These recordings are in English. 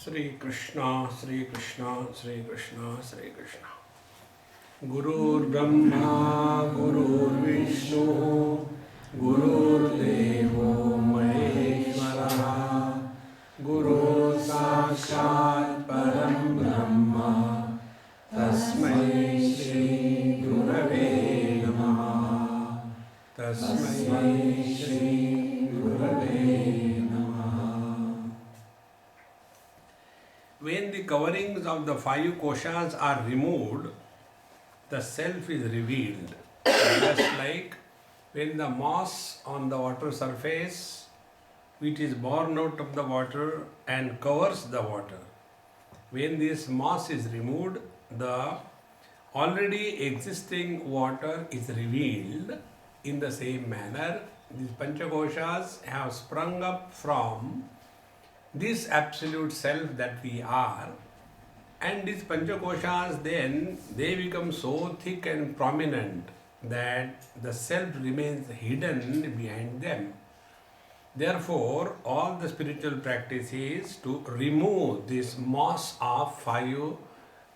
Sri Krishna, Sri Krishna, Sri Krishna, Sri Krishna. Gurur Brahma, Gurur Vishnu, Gurur Devo Maheshwara, Guru Sakshat Param Brahma, Tasmai Shri Gurave Namaha, Tasmai Shri Gurave Namaha. When the coverings of the five koshas are removed, the self is revealed. Just like when the moss on the water surface, which is born out of the water and covers the water. When this moss is removed, the already existing water is revealed. In the same manner, these panchakoshas have sprung up from this absolute self that we are, and these panchakoshas then they become so thick and prominent that the self remains hidden behind them. Therefore, all the spiritual practice is to remove this moss of five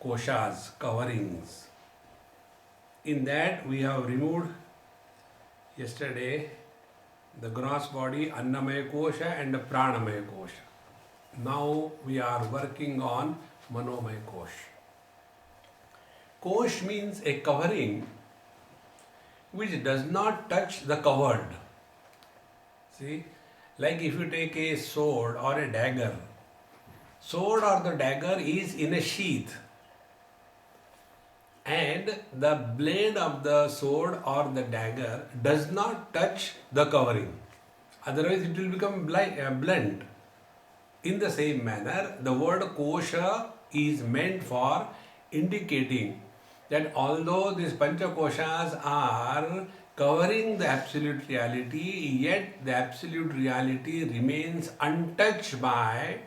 koshas, coverings. In that we have removed yesterday the gross body, Annamaya kosha and the Pranamaya kosha. Now we are working on Manomaya kosh. Kosh means a covering which does not touch the covered. See, like if you take a sword or a dagger, sword or the dagger is in a sheath, and the blade of the sword or the dagger does not touch the covering. Otherwise it will become blunt. In the same manner, the word kosha is meant for indicating that although these panchakoshas are covering the absolute reality, yet the absolute reality remains untouched by,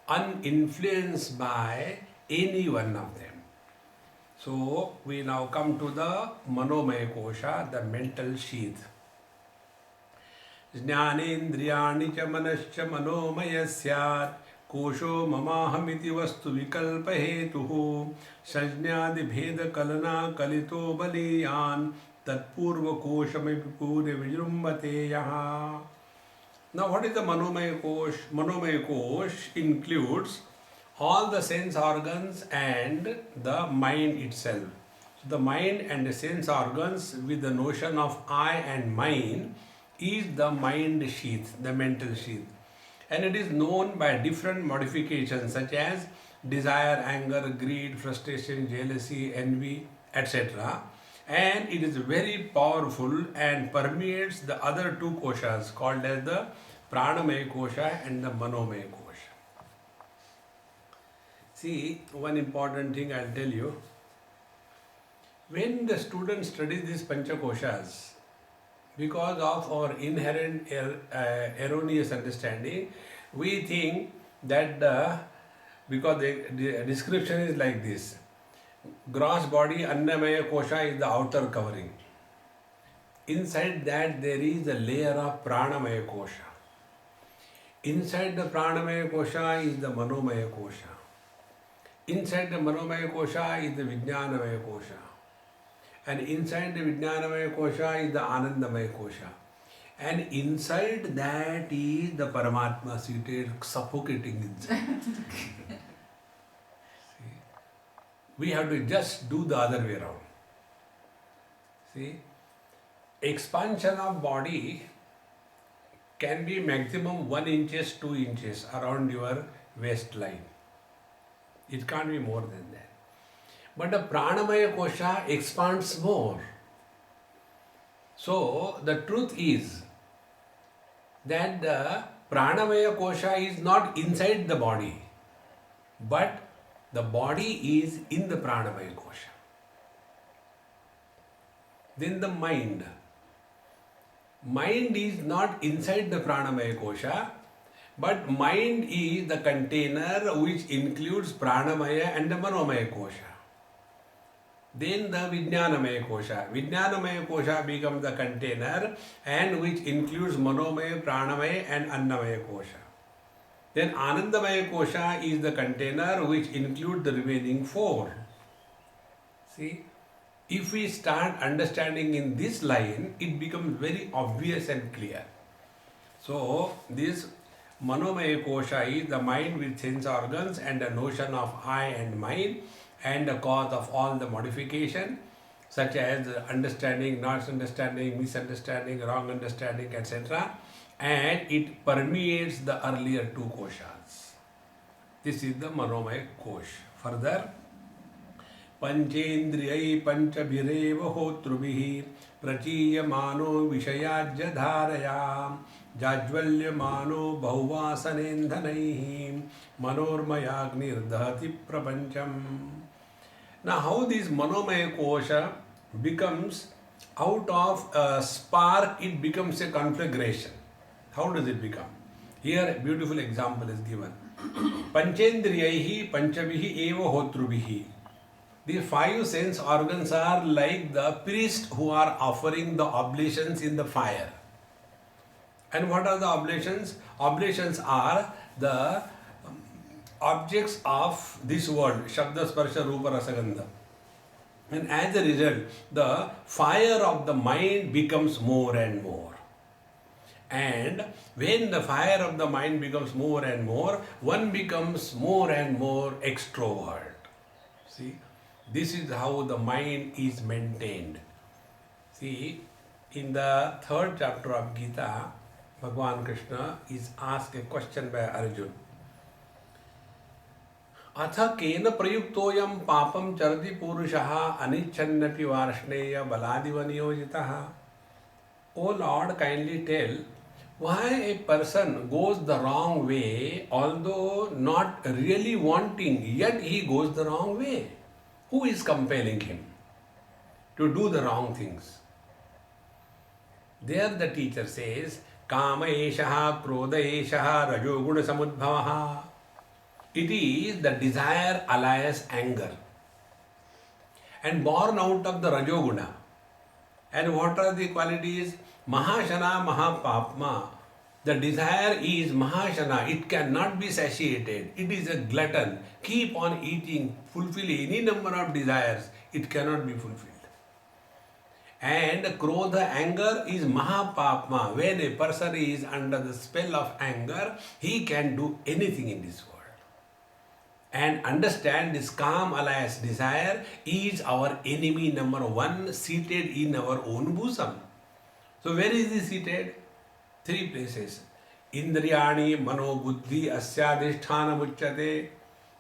uninfluenced by any one of them. So we now come to the Manomaya kosha, the mental sheath. ज्ञानेन्द्रियाणि च मनश्च मनोमय स्यात् कोशो ममाहमिति वस्तु विकल्प हेतुः संज्ञादि भेद कलना कलितो बलीयान् तत्पूर्व कोशमपि पूर्व विजृम्भते यहाँ. Now what is the Manomaya kosh? Manomaya kosh includes all the sense organs and the mind itself. So the mind and the sense organs with the notion of I and mine is the mind sheath, the mental sheath. And it is known by different modifications such as desire, anger, greed, frustration, jealousy, envy, etc. And it is very powerful and permeates the other two koshas called as the Pranamaya kosha and the Manomaya kosha. See, one important thing I'll tell you. When the student studies these panchakoshas, because of our inherent erroneous understanding, we think that because the description is like this: gross body, Annamaya kosha is the outer covering. Inside that there is a layer of Pranamaya kosha. Inside the Pranamaya kosha is the Manomaya kosha. Inside the Manomaya kosha is the Vijnanamaya kosha. And inside the Vijnanamaya kosha is the Anandamaya kosha. And inside that is the Paramatma seated, suffocating inside. See? We have to just do the other way around. See? Expansion of body can be maximum 1 inches, 2 inches around your waistline. It can't be more than that. But the Pranamaya kosha expands more. So the truth is that the Pranamaya kosha is not inside the body, but the body is in the Pranamaya kosha. Then the mind. Mind is not inside the Pranamaya kosha, but mind is the container which includes Pranamaya and the Manomaya kosha. Then the Vijnanamaya kosha. Vijnanamaya kosha becomes the container and which includes Manomaya, Pranamaya and Annamaya kosha. Then Anandamaya Kosha is the container which includes the remaining four. See, if we start understanding in this line, it becomes very obvious and clear. So, this Manomaya Kosha is the mind with sense organs and the notion of I and mine and the cause of all the modification, such as understanding, not understanding, misunderstanding, wrong understanding, etc. And it permeates the earlier two koshas. This is the Manomaya Kosh. Further, पंचेन्द्रियै पंचभिरेव होतृभिः प्रचीयमानो विषयाज्य धारया जाज्वल्यमानो बहुवासनेन्धनैः मनोर्मयाग्निर्दहति प्रपञ्चम्. Now how this Manomaya Kosha becomes out of a spark, it becomes a conflagration. How does it become? Here a beautiful example is given. Panchendriyaihi panchavihi eva hotrubihi. These five sense organs are like the priests who are offering the oblations in the fire. And what are the oblations? Oblations are the objects of this world, Shabda, Sparsha, Rupa, Rasa, Gandha. And as a result, the fire of the mind becomes more and more. And when the fire of the mind becomes more and more, one becomes more and more extrovert. See, this is how the mind is maintained. See, in the third chapter of Gita, Bhagavan Krishna is asked a question by Arjuna. अथ केन प्रयुक्तोयम पापम चरति पुरुषः अनिच्छन्नपि Varshney बलादिव नियोजितः. O Lord, kindly tell why a person goes the wrong way, although not really wanting, yet he goes the wrong way. Who is compelling him to do the wrong things? There the teacher says, Kama eshaha, Krodha eshaha, Rajoguna samudbhavaha. It is the desire alias anger and born out of the Rajoguna. And what are the qualities? Mahashana Mahapapma. The desire is Mahashana. It cannot be satiated. It is a glutton. Keep on eating, fulfill any number of desires. It cannot be fulfilled. And Krodha, anger, is Mahapapma. When a person is under the spell of anger, he can do anything in this world. And understand this calm alias desire is our enemy number one, seated in our own bosom. So where is he seated? Three places. Indriyani mano buddhi asyadhisthana muchyate.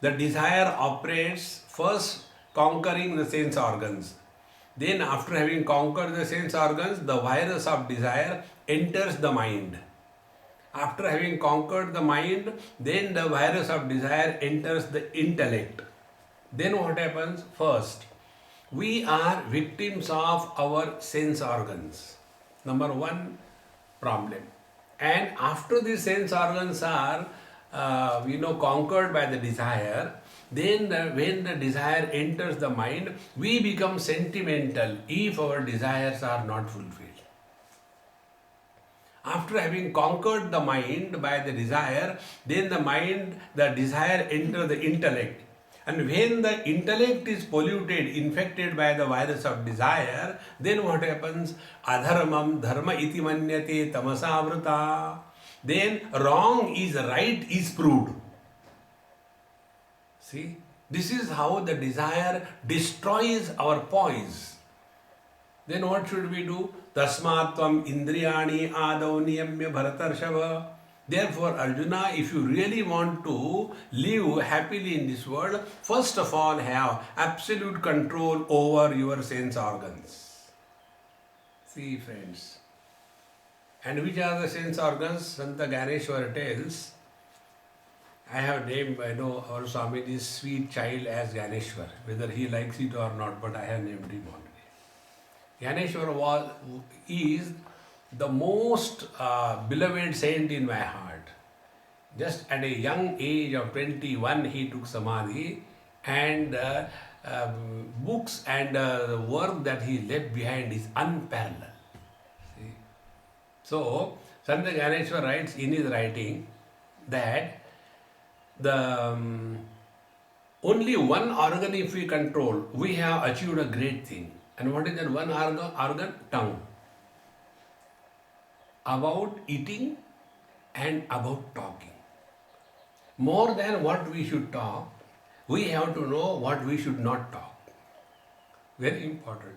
The desire operates first conquering the sense organs. Then after having conquered the sense organs, the virus of desire enters the mind. After having conquered the mind, then the virus of desire enters the intellect. Then what happens? First, we are victims of our sense organs. Number one problem. And after the sense organs are, conquered by the desire, then when the desire enters the mind, we become sentimental if our desires are not fulfilled. After having conquered the mind by the desire, then the desire enters the intellect. And when the intellect is polluted, infected by the virus of desire, then what happens? Adharmam dharma iti manyate tamasavrata. Then wrong is right is proved. See, this is how the desire destroys our poise. Then what should we do? Tasmatvam indriyani adau niyamya bharatarshava. Therefore, Arjuna, if you really want to live happily in this world, first of all have absolute control over your sense organs. See, friends. And which are the sense organs? Santa Ganeshwara tells, I have named, our Swami, this sweet child as Ganeshwar, whether he likes it or not, but I have named him already. Ganeshwar is the most beloved saint in my heart. Just at a young age of 21, he took Samadhi, and books and work that he left behind is unparalleled. So, Santa Ganeshwar writes in his writing that the only one organ if we control, we have achieved a great thing. And what is that one organ? Tongue. About eating and about talking. More than what we should talk, we have to know what we should not talk. Very important.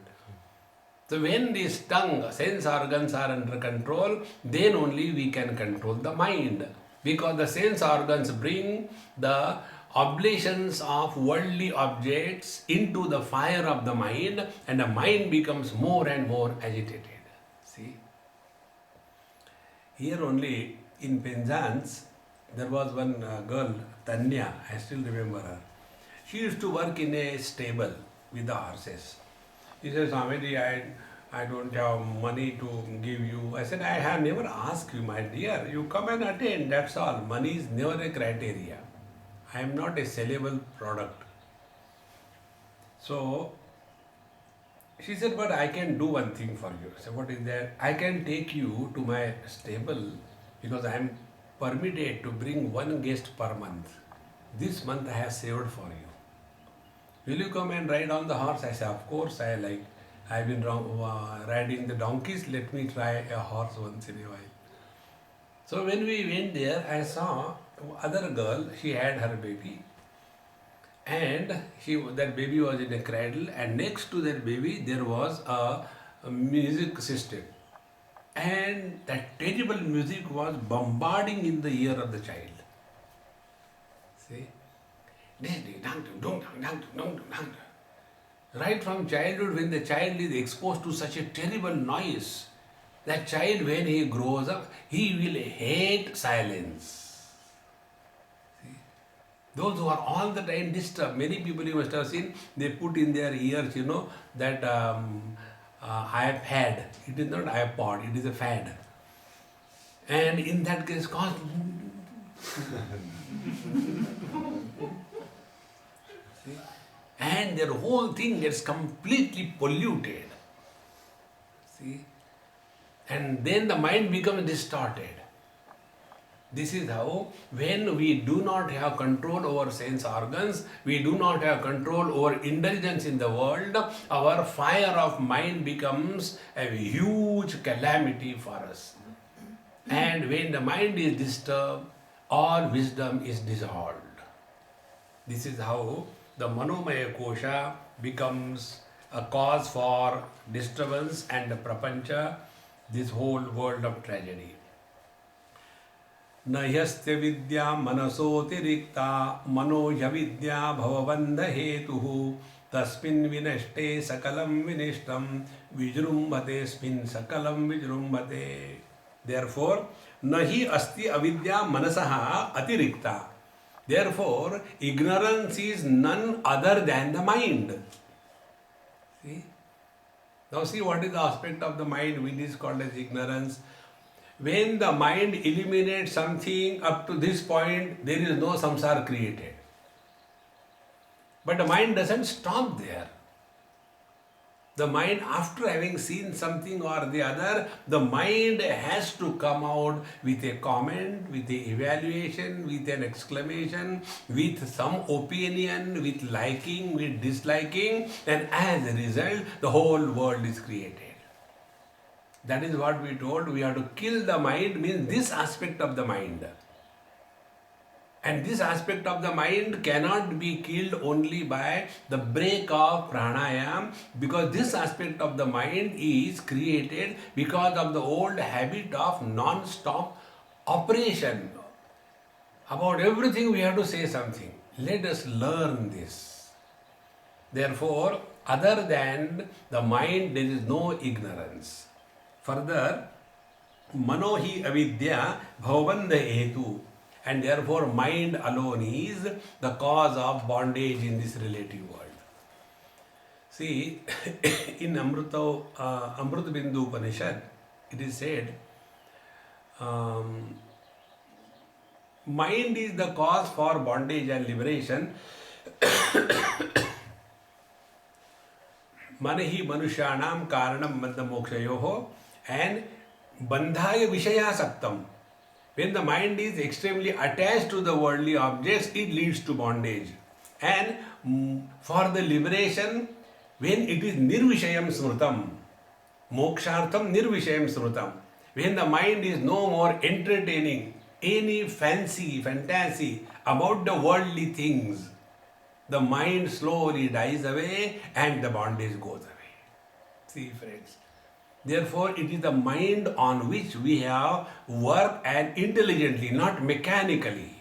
So when this tongue, sense organs are under control, then only we can control the mind. Because the sense organs bring the oblations of worldly objects into the fire of the mind, and the mind becomes more and more agitated. See? Here only in Penzance, there was one girl, Tanya, I still remember her. She used to work in a stable with the horses. She said, Swamiji, I don't have money to give you. I said, I have never asked you, my dear. You come and attend, that's all. Money is never a criteria. I am not a sellable product. So, she said, but I can do one thing for you. I said, what is that? I can take you to my stable because I am permitted to bring one guest per month. This month I have saved for you. Will you come and ride on the horse? I said, of course, I like. I've been riding the donkeys. Let me try a horse once in a while. So when we went there, I saw other girl. She had her baby, and that baby was in a cradle. And next to that baby, there was a music system, and that terrible music was bombarding in the ear of the child. See. Right from childhood, when the child is exposed to such a terrible noise, that child, when he grows up, he will hate silence. See? Those who are all the time disturbed, many people you must have seen, they put in their ears, that iPad. It is not iPod, it is a fad. And in that case, and their whole thing gets completely polluted. See? And then the mind becomes distorted. This is how, when we do not have control over sense organs, we do not have control over indulgence in the world, our fire of mind becomes a huge calamity for us. And when the mind is disturbed, all wisdom is dissolved. This is how the Manomaya Kosha becomes a cause for disturbance and prapancha, this whole world of tragedy. Nahyastya vidya manasotirikta manoya vidya bhavavandha hetuhu tasmin vinashte sakalam vinishtam vijrumbhate spin sakalam vijrumbhate. Therefore, nahi asti avidya manasaha atirikta. Therefore, ignorance is none other than the mind. See? Now see what is the aspect of the mind which is called as ignorance. When the mind eliminates something up to this point, there is no samsara created. But the mind doesn't stop there. The mind, after having seen something or the other, the mind has to come out with a comment, with an evaluation, with an exclamation, with some opinion, with liking, with disliking, and as a result, the whole world is created. That is what we told. We have to kill the mind, means this aspect of the mind. And this aspect of the mind cannot be killed only by the break of pranayam, because this aspect of the mind is created because of the old habit of non-stop operation. About everything we have to say something. Let us learn this. Therefore, other than the mind, there is no ignorance. Further, manohi avidya bhavavandha hetu. And therefore, mind alone is the cause of bondage in this relative world. See, in Amrita Bindu Upanishad, it is said, mind is the cause for bondage and liberation. Manahi manushyanam karanam bandha mokshayoho and bandhaya vishaya saktam. When the mind is extremely attached to the worldly objects, it leads to bondage. And for the liberation, when it is nirvishayam smrutam, mokshartham nirvishayam smrutam, when the mind is no more entertaining any fantasy about the worldly things, the mind slowly dies away and the bondage goes away. See, friends. Therefore, it is the mind on which we have worked and intelligently, not mechanically.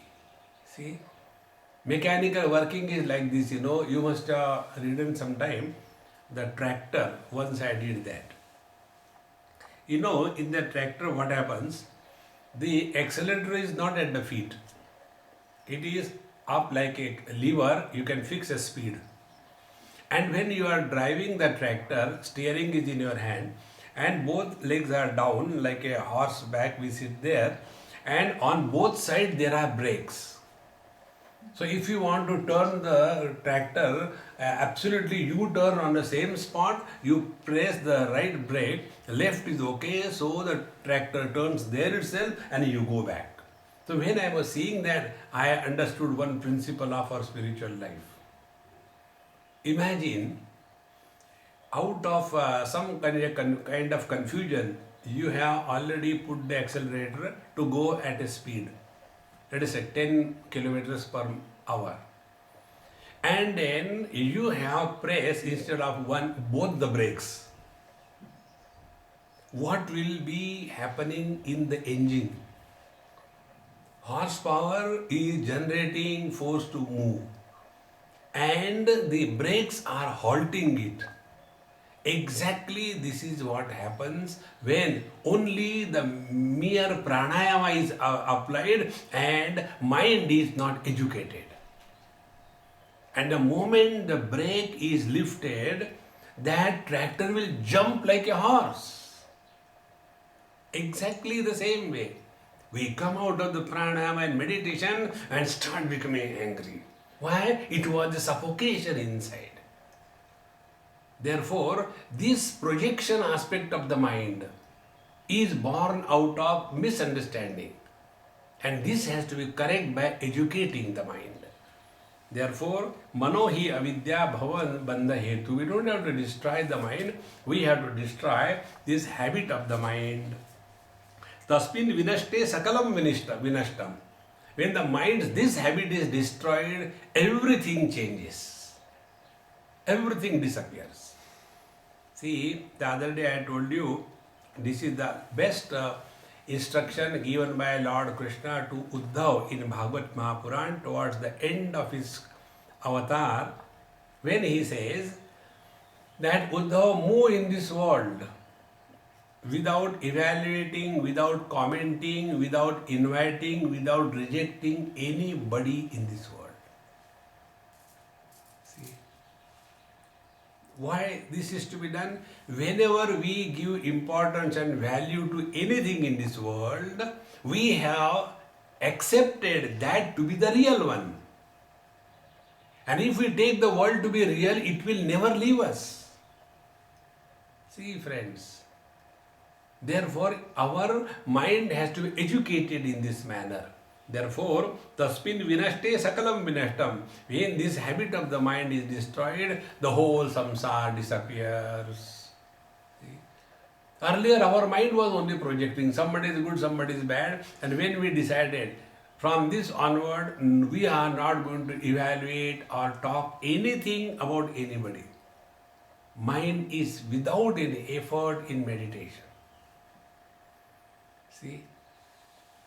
See, mechanical working is like this, you must have ridden sometime the tractor. Once I did that. In the tractor what happens? The accelerator is not at the feet. It is up like a lever, you can fix a speed. And when you are driving the tractor, steering is in your hand, and both legs are down like a horseback, we sit there, and on both sides there are brakes. So if you want to turn the tractor, absolutely you turn on the same spot, you press the right brake, left is okay, so the tractor turns there itself and you go back. So when I was seeing that, I understood one principle of our spiritual life. Imagine, out of some kind of confusion, you have already put the accelerator to go at a speed, let us say 10 kilometers per hour. And then you have pressed instead of both the brakes. What will be happening in the engine? Horsepower is generating force to move, and the brakes are halting it. Exactly this is what happens when only the mere pranayama is applied and mind is not educated. And the moment the brake is lifted, that tractor will jump like a horse. Exactly the same way. We come out of the pranayama and meditation and start becoming angry. Why? It was the suffocation inside. Therefore, this projection aspect of the mind is born out of misunderstanding. And this has to be corrected by educating the mind. Therefore, mano hi avidya bhavan bandha hetu. We don't have to destroy the mind, we have to destroy this habit of the mind. Tasmin vinashte sakalam vinashtam. When the mind's this habit is destroyed, everything changes. Everything disappears. See, the other day I told you, this is the best instruction given by Lord Krishna to Uddhav in Bhagavad Mahapuran towards the end of his avatar, when he says that Uddhav, move in this world without evaluating, without commenting, without inviting, without rejecting anybody in this world. See, why this is to be done? Whenever we give importance and value to anything in this world, we have accepted that to be the real one. And if we take the world to be real, it will never leave us. See, friends. Therefore, our mind has to be educated in this manner. Therefore, tasmin vinashte sakalam vinashtam. When this habit of the mind is destroyed, the whole samsara disappears. See? Earlier, our mind was only projecting somebody is good, somebody is bad, and when we decided from this onward, we are not going to evaluate or talk anything about anybody. Mind is without any effort in meditation. See?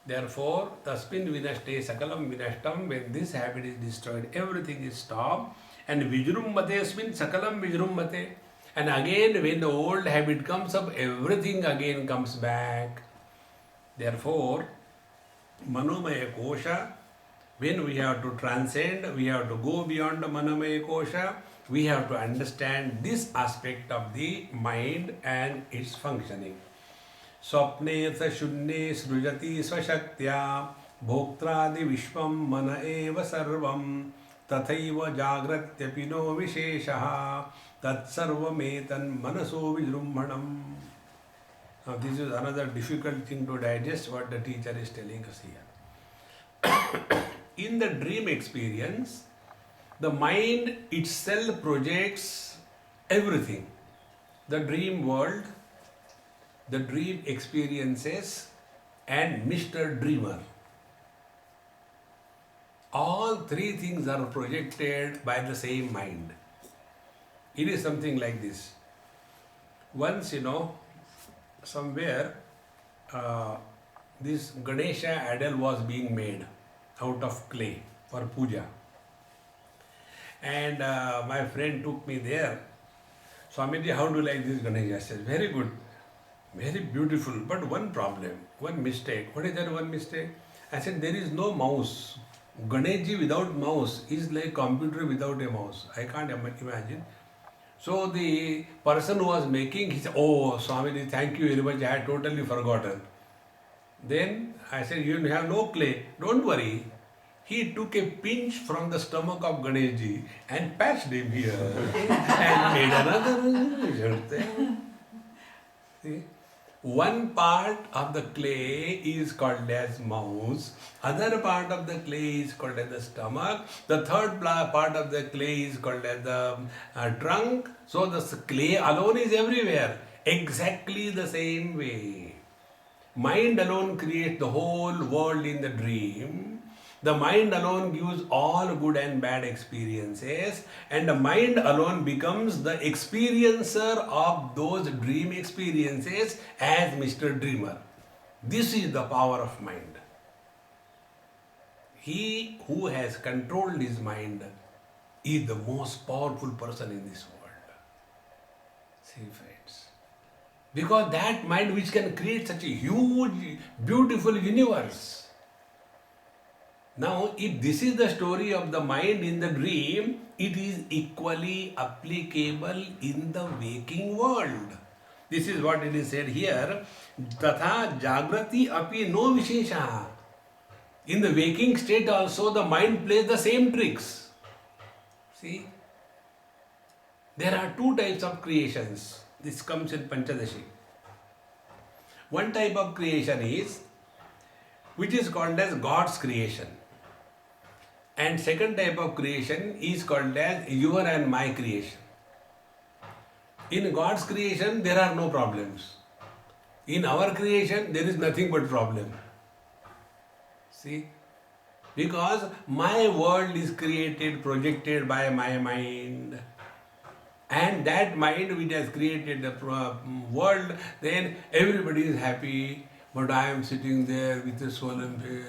Therefore, tasmin vinashte sakalam vinashtam. When this habit is destroyed, everything is stopped. And vijrumbate asmin sakalam vijrumbate. And again, when the old habit comes up, everything again comes back. Therefore, manomaya kosha, when we have to transcend, we have to go beyond the manomaya kosha, we have to understand this aspect of the mind and its functioning. Swapne sa shunne srujati svashaktya bhoktradi vishvam mana eva sarvam tathaiva jagratyapi no visheshaha tat sarvametan manaso vijrumbhanam. Now this is another difficult thing to digest what the teacher is telling us here. In the dream experience, the mind itself projects everything. The dream world, the dream experiences, and Mr. Dreamer. All three things are projected by the same mind. It is something like this. Once, somewhere this Ganesha idol was being made out of clay for puja. And my friend took me there. Swamiji, how do you like this Ganesha? I said, very good, very beautiful, but one problem, one mistake. What is that one mistake? I said, there is no mouse. Ganeshji without mouse is like computer without a mouse. I can't imagine. So the person who was making, he said, oh Swamiji, thank you very much, I had totally forgotten. Then I said, you have no clay, don't worry. He took a pinch from the stomach of Ganeshji and patched him here and made another. See? One part of the clay is called as mouse, other part of the clay is called as the stomach, the third part of the clay is called as the trunk. So the clay alone is everywhere, exactly the same way. Mind alone creates the whole world in the dream. The mind alone gives all good and bad experiences, and the mind alone becomes the experiencer of those dream experiences as Mr. Dreamer. This is the power of mind. He who has controlled his mind is the most powerful person in this world. See, friends. Because that mind which can create such a huge, beautiful universe. Now, if this is the story of the mind in the dream, it is equally applicable in the waking world. This is what it is said here. Tatha jagrati api no vishesha. In the waking state also, the mind plays the same tricks. See? There are two types of creations. This comes in Panchadashi. One type of creation is, which is called as God's creation. And second type of creation is called as your and my creation. In God's creation, there are no problems. In our creation, there is nothing but problem. See? Because my world is created, projected by my mind. And that mind which has created the world, then everybody is happy. But I am sitting there with a solemn face.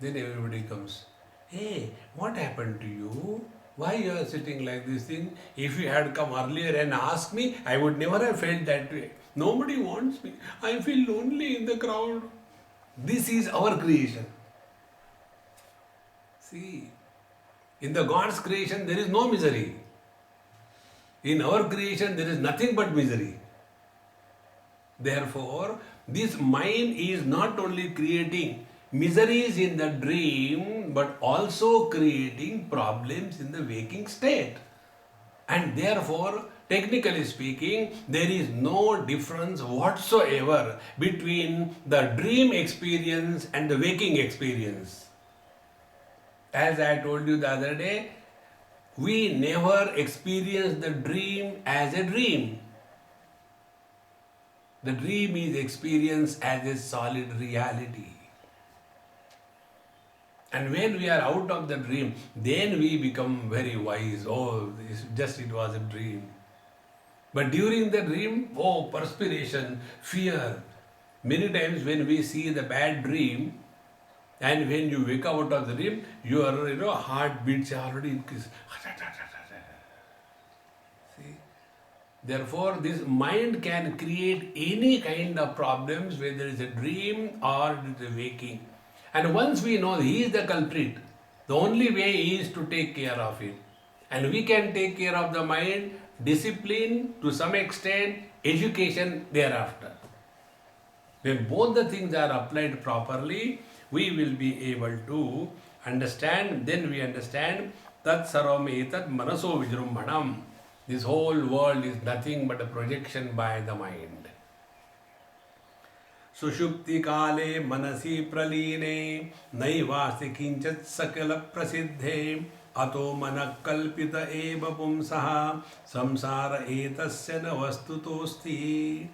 Then everybody comes, hey, what happened to you? Why you are sitting like this thing? If you had come earlier and asked me, I would never have felt that way. Nobody wants me. I feel lonely in the crowd. This is our creation. See, in the God's creation, there is no misery. In our creation, there is nothing but misery. Therefore, this mind is not only creating miseries in the dream, but also creating problems in the waking state. And therefore, technically speaking, there is no difference whatsoever between the dream experience and the waking experience. As I told you the other day, we never experience the dream as a dream. The dream is experienced as a solid reality. And when we are out of the dream, then we become very wise. Oh, it was a dream. But during the dream, oh, perspiration, fear. Many times when we see the bad dream, and when you wake up out of the dream, your heart beats already increase. See? Therefore, this mind can create any kind of problems, whether it's a dream or it is a waking. And once we know he is the culprit, the only way is to take care of him. And we can take care of the mind, discipline to some extent, education thereafter. When both the things are applied properly, we will be able to understand, then we understand Tat Sarvam Etat Manaso Vijrumbhanam. This whole world is nothing but a projection by the mind. Sushupti kale manasi praline naivasti kinchat sakala prasiddhe ato manak kalpita eva pumsaha samsara etasya na vastutosti.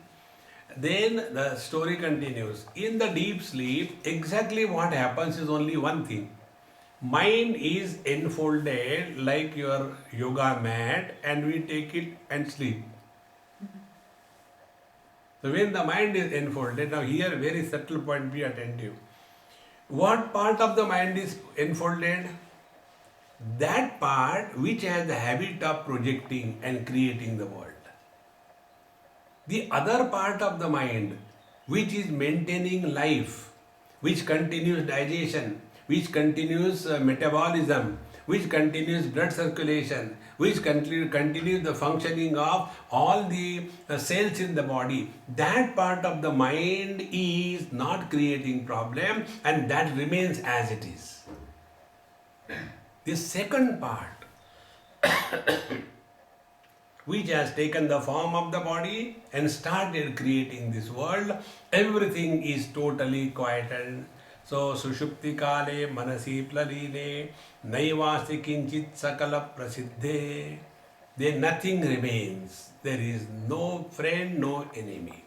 Then the story continues. In the deep sleep, exactly what happens is only one thing. Mind is enfolded like your yoga mat and we take it and sleep. So when the mind is enfolded, now here very subtle point, be attentive. What part of the mind is enfolded? That part which has the habit of projecting and creating the world. The other part of the mind which is maintaining life, which continues digestion, which continues metabolism, which continues blood circulation, which continues the functioning of all the cells in the body. That part of the mind is not creating problem and that remains as it is. The second part, which has taken the form of the body and started creating this world, everything is totally quieted. So, sushupti kale manasi plaline naivasti kinchit sakala prasiddhe. Then nothing remains. There is no friend, no enemy.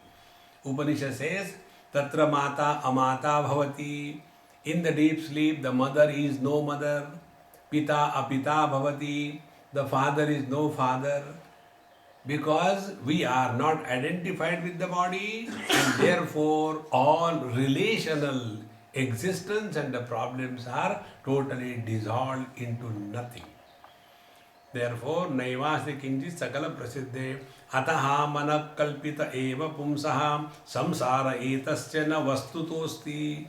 Upanishad says, tatra mata amata bhavati. In the deep sleep, the mother is no mother. Pita apita bhavati. The father is no father. Because we are not identified with the body and therefore all relational existence and the problems are totally dissolved into nothing. Therefore, naivasti kinchit sakala prasiddhe ataha manak kalpita eva pumsaha samsara etasya na vastutosti.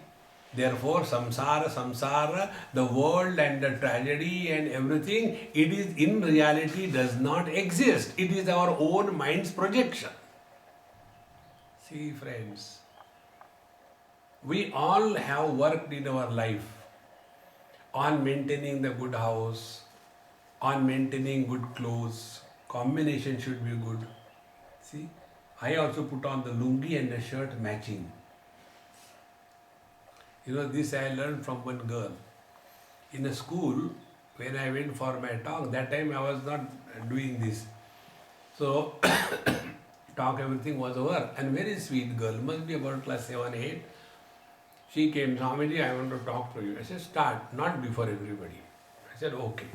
Therefore, samsara, the world and the tragedy and everything, it is in reality does not exist. It is our own mind's projection. See, friends, we all have worked in our life on maintaining the good house, on maintaining good clothes. Combination should be good. See, I also put on the lungi and the shirt matching. You know, this I learned from one girl. In a school, when I went for my talk, that time I was not doing this. So, talk, everything was over. And very sweet girl, must be about class 7, 8. She came, Swamiji, I want to talk to you. I said, start, not before everybody. I said, okay.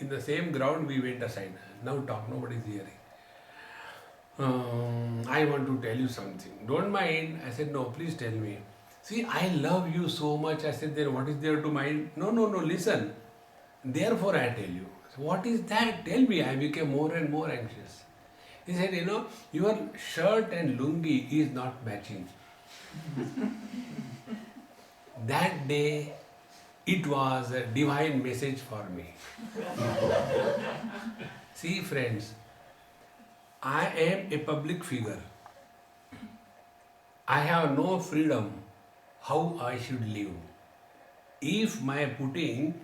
In the same ground, we went aside. Now talk, nobody is hearing. I want to tell you something. Don't mind. I said, no, please tell me. See, I love you so much. I said, there, what is there to mind? No, listen. Therefore, I tell you. So what is that? Tell me. I became more and more anxious. He said, you know, your shirt and lungi is not matching. That day, it was a divine message for me. See, friends, I am a public figure. I have no freedom how I should live. If my putting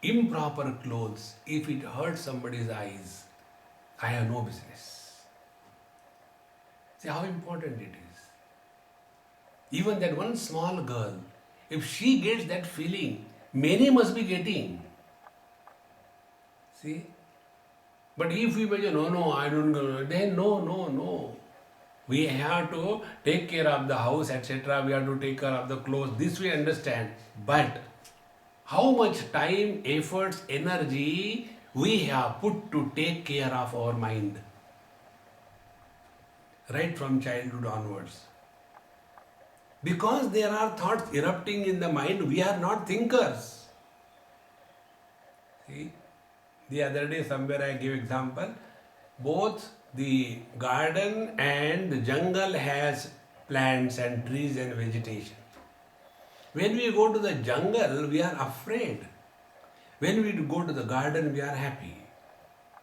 improper clothes, if it hurts somebody's eyes, I have no business. See how important it is. Even that one small girl, if she gets that feeling, many must be getting. See? But if we imagine, no, I don't go, then no. We have to take care of the house, etc. We have to take care of the clothes. This we understand. But how much time, efforts, energy we have put to take care of our mind? Right from childhood onwards. Because there are thoughts erupting in the mind, we are not thinkers. See? The other day somewhere I gave example. Both the garden and the jungle has plants and trees and vegetation. When we go to the jungle, we are afraid. When we go to the garden, we are happy.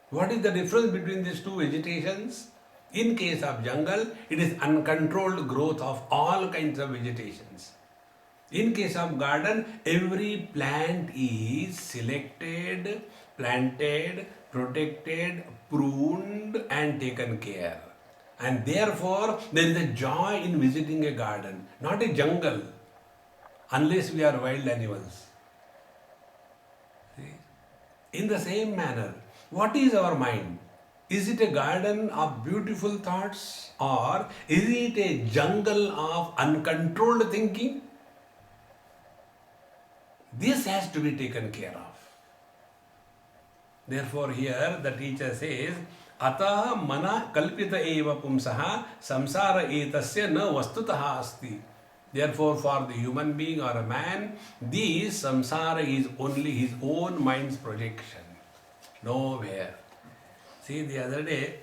What is the difference between these two vegetations? In case of jungle, it is uncontrolled growth of all kinds of vegetations. In case of garden, every plant is selected, planted, protected, pruned and taken care. And therefore, there is a joy in visiting a garden, not a jungle, unless we are wild animals. See? In the same manner, what is our mind? Is it a garden of beautiful thoughts or is it a jungle of uncontrolled thinking? This has to be taken care of. Therefore, here the teacher says, Ata mana kalpita eva pumsaha samsara etasya na vastutaha asti. Therefore, for the human being or a man, this samsara is only his own mind's projection. Nowhere. See, the other day,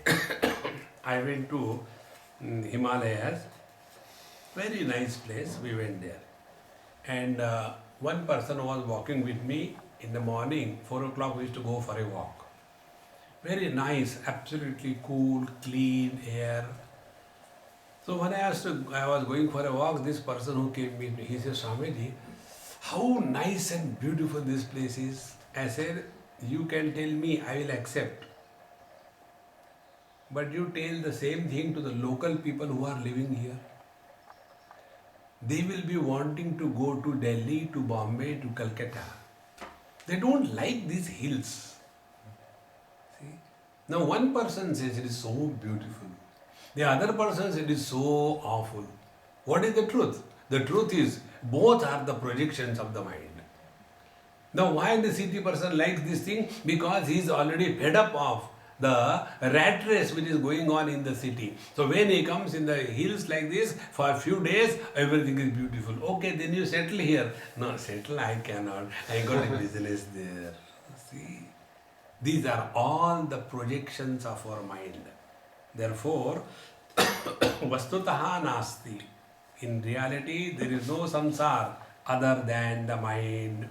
I went to Himalayas. Very nice place, we went there. And one person was walking with me in the morning, 4 o'clock we used to go for a walk. Very nice, absolutely cool, clean air. So when I was going for a walk, this person who came with me, he said, Swamiji, how nice and beautiful this place is. I said, you can tell me, I will accept. But you tell the same thing to the local people who are living here. They will be wanting to go to Delhi, to Bombay, to Calcutta. They don't like these hills. See? Now one person says it is so beautiful. The other person says it is so awful. What is the truth? The truth is both are the projections of the mind. Now why the city person likes this thing? Because he is already fed up of the rat race which is going on in the city. So when he comes in the hills like this, for a few days, everything is beautiful. Okay, then you settle here. No, settle I cannot. I got a business there. See, these are all the projections of our mind. Therefore, vastutaha nasti. In reality, there is no samsara other than the mind.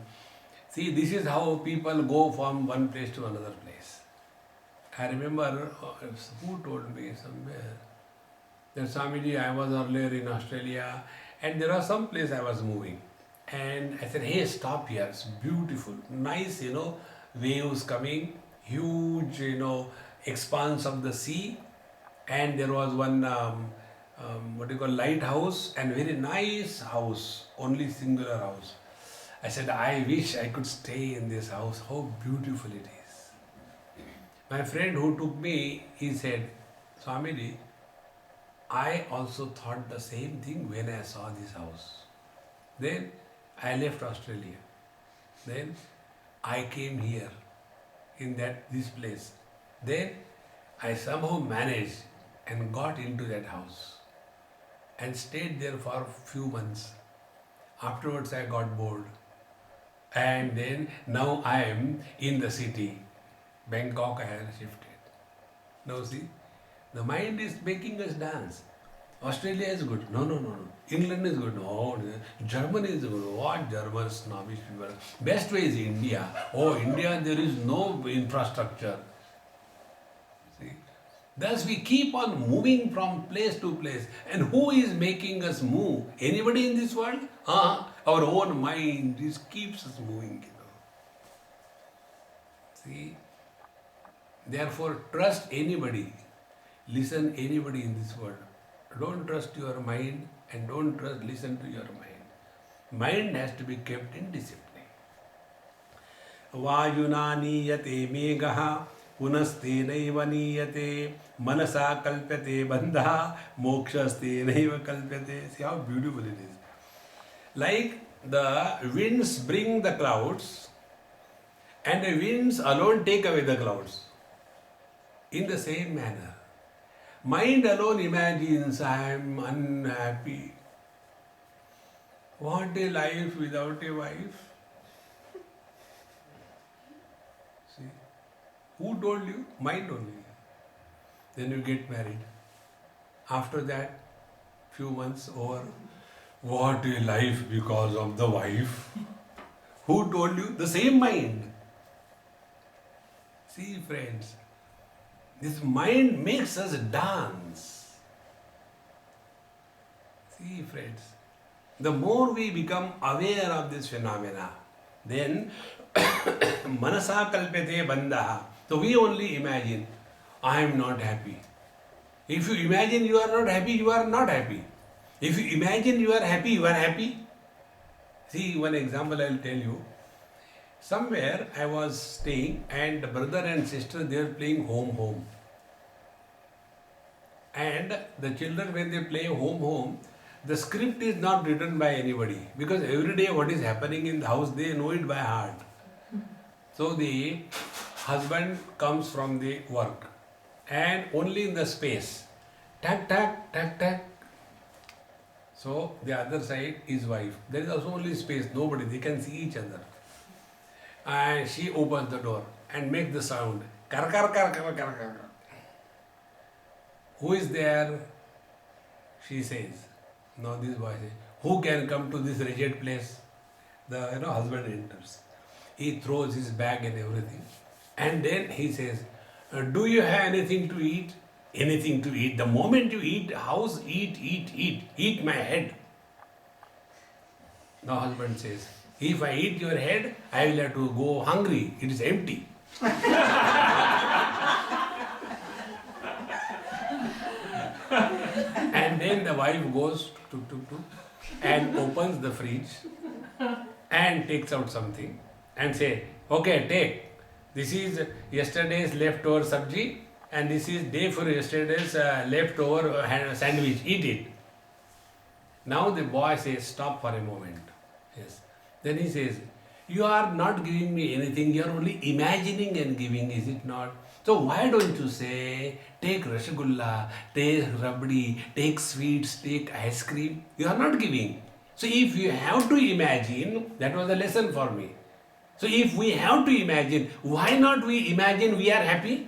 See, this is how people go from one place to another place. I remember, who told me somewhere, that Swamiji, I was earlier in Australia and there was some place I was moving. And I said, hey, stop here, it's beautiful, nice, waves coming, huge, expanse of the sea. And there was one, lighthouse and very nice house, only singular house. I said, I wish I could stay in this house, how beautiful it is. My friend who took me, he said, Swamiji, I also thought the same thing when I saw this house. Then I left Australia. Then I came here in this place. Then I somehow managed and got into that house and stayed there for a few months. Afterwards I got bored. And then now I am in the city. Bangkok I have shifted. Now see, the mind is making us dance. Australia is good. No. England is good. No. Germany is good. What German snobbish people. Best way is India. Oh, India, there is no infrastructure. See, thus we keep on moving from place to place. And who is making us move? Anybody in this world? Our own mind keeps us moving. See. Therefore, trust anybody, listen anybody in this world. Don't trust your mind and don't listen to your mind. Mind has to be kept in discipline. Vayuna niyate megaha punaste naiva niyate manasa kalpate bandha mokshaste naiva kalpate. See how beautiful it is. Like the winds bring the clouds and the winds alone take away the clouds. In the same manner, mind alone imagines I am unhappy. What a life without a wife. See, who told you? Mind only. Then you get married. After that, few months over, what a life because of the wife. Who told you? The same mind. See, friends. This mind makes us dance. See, friends, The more we become aware of this phenomena, then manasa kalpete bandha. So we only imagine, I am not happy. If you imagine you are not happy, you are not happy. If you imagine you are happy, you are happy. See, one example I will tell you. Somewhere I was staying and the brother and sister, they were playing home. And the children, when they play home, the script is not written by anybody, because every day what is happening in the house, they know it by heart. So the husband comes from the work and only in the space, tack, tack, tack, tack. So the other side is wife. There is also only space, nobody, they can see each other. And she opens the door and makes the sound, kar, kar, kar, kar, kar, kar. Who is there? She says. Now this boy says, who can come to this wretched place? The husband enters. He throws his bag and everything. And then he says, do you have anything to eat? Anything to eat. The moment you eat, house, eat my head. Now husband says, if I eat your head, I will have to go hungry. It is empty. And then the wife goes and opens the fridge and takes out something and say, okay, take. This is yesterday's leftover sabji and this is day for yesterday's leftover sandwich. Eat it. Now the boy says, stop for a moment. Yes. Then he says, you are not giving me anything, you are only imagining and giving, is it not? So why don't you say, take rasgulla, take rabdi, take sweets, take ice cream? You are not giving. So if you have to imagine, that was a lesson for me. So if we have to imagine, why not we imagine we are happy?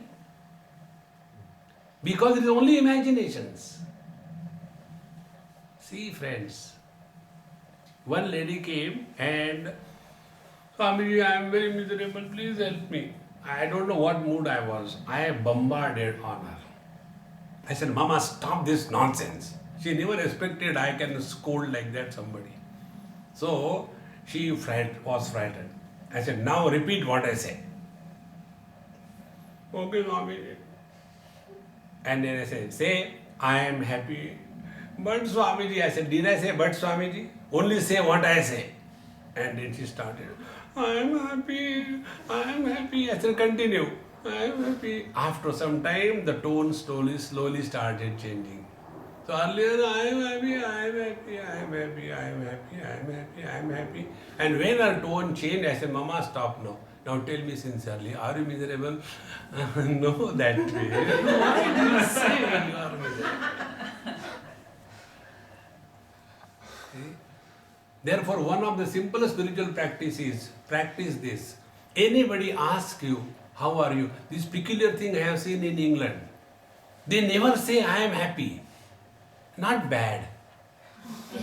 Because it is only imaginations. See friends, one lady came and, Swamiji, I am very miserable, please help me. I don't know what mood I was. I bombarded on her. I said, Mama, stop this nonsense. She never expected I can scold like that somebody. So she was frightened. I said, now repeat what I say. Okay, Swamiji. And then I said, say, I am happy. But Swamiji, I said, did I say but Swamiji? Only say what I say. And then she started, I am happy. I said, continue. I am happy. After some time, the tone slowly started changing. So earlier, I am happy. And when her tone changed, I said, Mama, stop now. Now tell me sincerely, are you miserable? No, that way. Why do you say you are miserable? See? Therefore, one of the simplest spiritual practices is, practice this. Anybody asks you, how are you? This peculiar thing I have seen in England. They never say, I am happy. Not bad.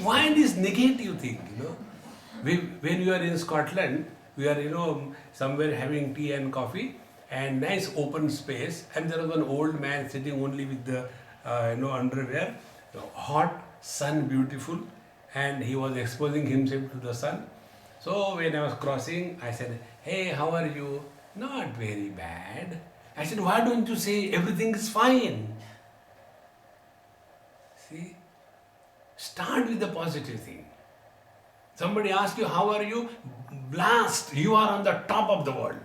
Why this negative thing, When you are in Scotland, we are, somewhere having tea and coffee and nice open space, and there was one old man sitting only with the, underwear, hot, sun beautiful, and he was exposing himself to the sun. So when I was crossing, I said, hey, how are you? Not very bad. I said, why don't you say everything is fine? See, start with the positive thing. Somebody asks you, how are you? Blast, you are on the top of the world.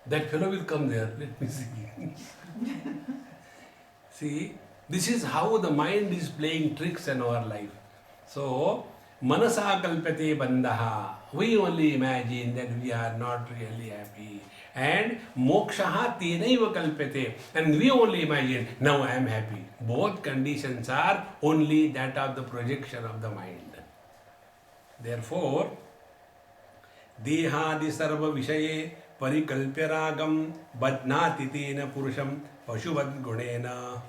That fellow will come there, let me see. See, this is how the mind is playing tricks in our life. So, manasa kalpate bandha. We only imagine that we are not really happy. And mokshaha tenaiva kalpate. And we only imagine, now I am happy. Both conditions are only that of the projection of the mind. Therefore, dehadi sarva vishaye parikalpya ragam badnati tena purusham pashuvad gunena.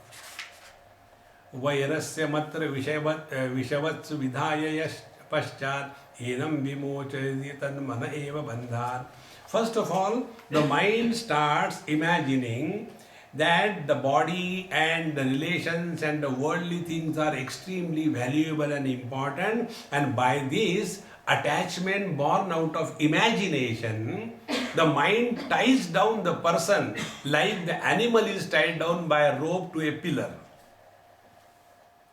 Vairasya matra vishavatsu vidhaya paschat enam vimochayati tan mana eva bandhan. First of all, the mind starts imagining that the body and the relations and the worldly things are extremely valuable and important, and by this attachment born out of imagination, the mind ties down the person like the animal is tied down by a rope to a pillar.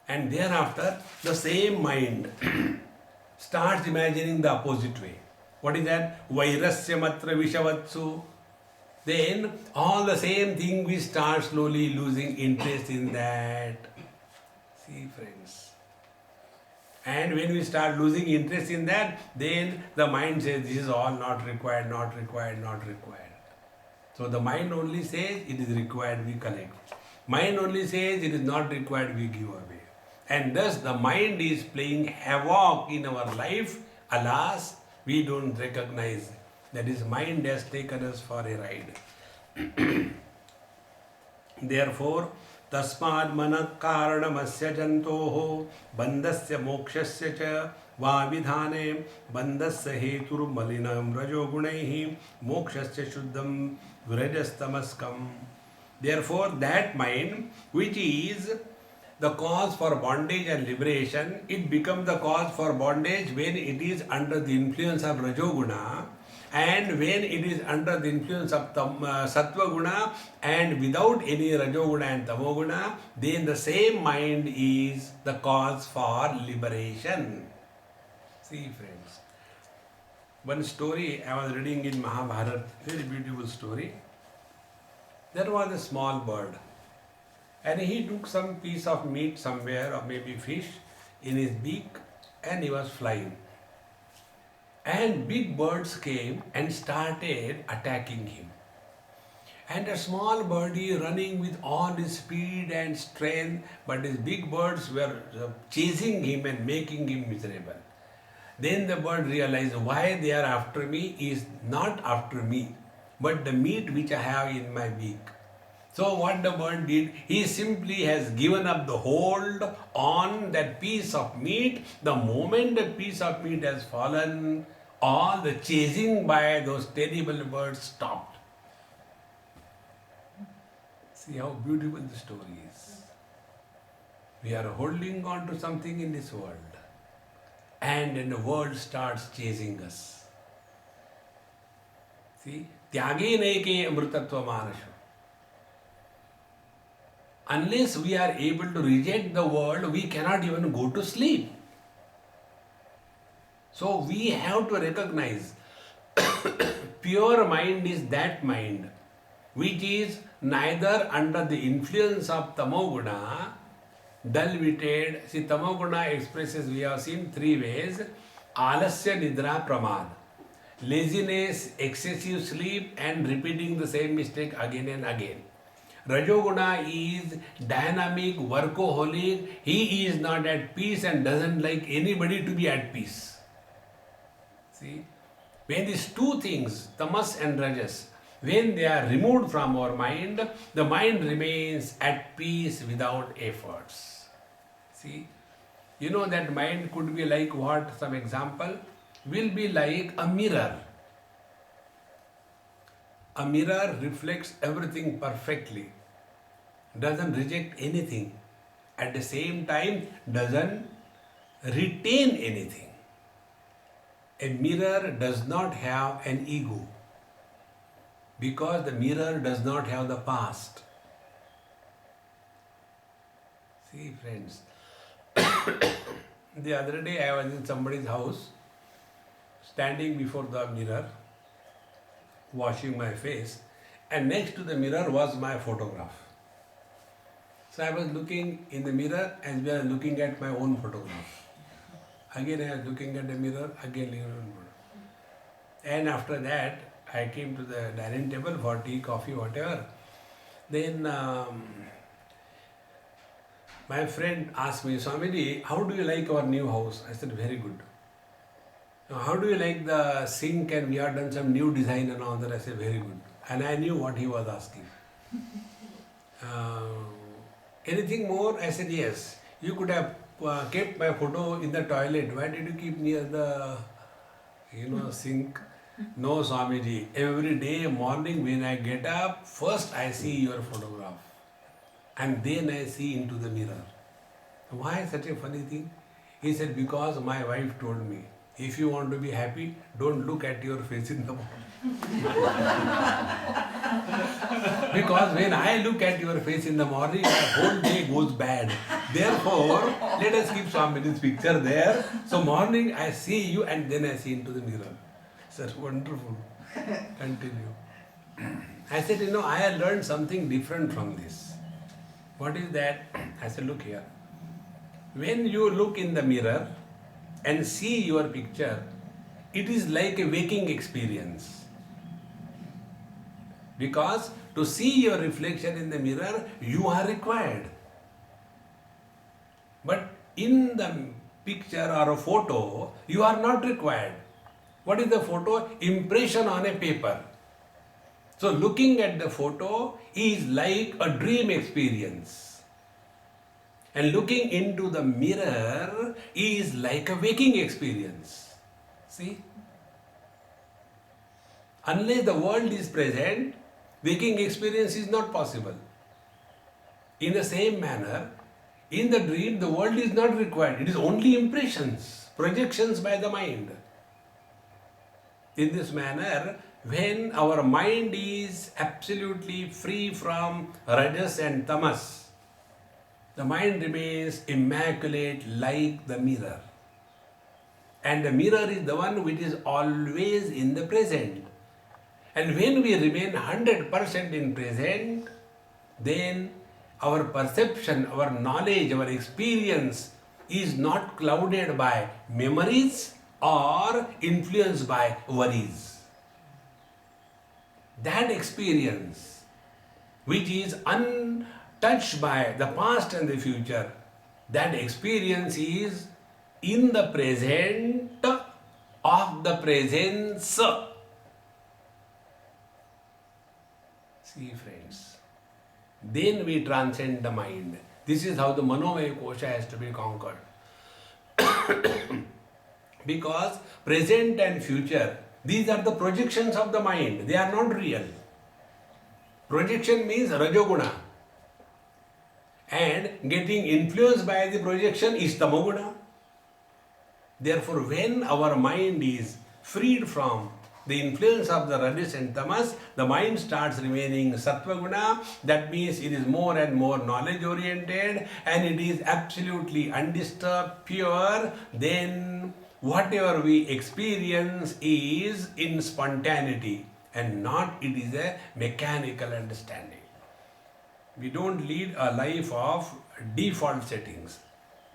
And thereafter, the same mind starts imagining the opposite way. What is that? Vairasya matra vishavatsu. Then all the same thing we start slowly losing interest in that. See, friends. And when we start losing interest in that, then the mind says this is all not required, not required, not required. So the mind only says it is required, we collect. Mind only says it is not required, we give away. And thus the mind is playing havoc in our life. Alas, we don't recognize that his mind has taken us for a ride. Therefore, tasmad manat karanamasya jantoho bandasya mokshasya cha vavidhane bandasya hetur malinam rajogunaihi mokshasya shuddham virajastamaskam. Therefore, that mind which is the cause for bondage and liberation, it becomes the cause for bondage when it is under the influence of Rajoguna, and when it is under the influence of Sattva Guna and without any Rajoguna and Tamoguna, then the same mind is the cause for liberation. See, friends, one story I was reading in Mahabharata, very beautiful story. There was a small bird, and he took some piece of meat somewhere, or maybe fish, in his beak, and he was flying. And big birds came and started attacking him. And a small birdie running with all his speed and strength, but his big birds were chasing him and making him miserable. Then the bird realized why they are after me is not after me, but the meat which I have in my beak. So what the bird did, he simply has given up the hold on that piece of meat. The moment the piece of meat has fallen, all the chasing by those terrible birds stopped. See how beautiful the story is. We are holding on to something in this world, and then the world starts chasing us. See, tyage naike amrutatva manasha. Unless we are able to reject the world, we cannot even go to sleep. So we have to recognize pure mind is that mind which is neither under the influence of tamoguna, dull-witted. See, tamoguna expresses, we have seen three ways: alasya, nidra, pramad. Laziness, excessive sleep, and repeating the same mistake again and again. Rajoguna is dynamic, workaholic. He is not at peace and doesn't like anybody to be at peace. See, when these two things, tamas and rajas, when they are removed from our mind, the mind remains at peace without efforts. See, you know that mind could be like what? Some example will be like a mirror. A mirror reflects everything perfectly, doesn't reject anything, at the same time doesn't retain anything. A mirror does not have an ego because the mirror does not have the past. See, friends, the other day I was in somebody's house, standing before the mirror, washing my face, and next to the mirror was my photograph. So I was looking in the mirror as well as looking at my own photograph. Again I was looking at the mirror, again looking at my own photograph. And after that, I came to the dining table for tea, coffee, whatever. Then my friend asked me, Swamiji, how do you like our new house? I said, very good. How do you like the sink, and we have done some new design and all that? I said, very good. And I knew what he was asking. Anything more? I said, yes. You could have kept my photo in the toilet. Why did you keep near the, sink? No, Swamiji. Every day morning when I get up, first I see your photograph. And then I see into the mirror. Why such a funny thing? He said, because my wife told me, if you want to be happy, don't look at your face in the morning. Because when I look at your face in the morning, my whole day goes bad. Therefore, let us keep Swamiji's picture there. So morning I see you and then I see into the mirror. Sir, wonderful. Continue. I said, I learned something different from this. What is that? I said, look here. When you look in the mirror and see your picture, it is like a waking experience. Because to see your reflection in the mirror, you are required. But in the picture or a photo, you are not required. What is the photo? Impression on a paper. So looking at the photo is like a dream experience. And looking into the mirror is like a waking experience. See? Unless the world is present, waking experience is not possible. In the same manner, in the dream, the world is not required. It is only impressions, projections by the mind. In this manner, when our mind is absolutely free from rajas and tamas, the mind remains immaculate like the mirror. And the mirror is the one which is always in the present. And when we remain 100% in present, then our perception, our knowledge, our experience is not clouded by memories or influenced by worries. That experience, which is untouched by the past and the future, that experience is in the present of the presence. See, friends, then we transcend the mind. This is how the Manomaya Kosha has to be conquered. Because present and future, these are the projections of the mind. They are not real. Projection means Rajoguna. And getting influenced by the projection is Tamoguna. Therefore, when our mind is freed from the influence of the Rajas and Tamas, the mind starts remaining Sattva-guna. That means it is more and more knowledge-oriented and it is absolutely undisturbed, pure. Then whatever we experience is in spontaneity and not it is a mechanical understanding. We don't lead a life of default settings.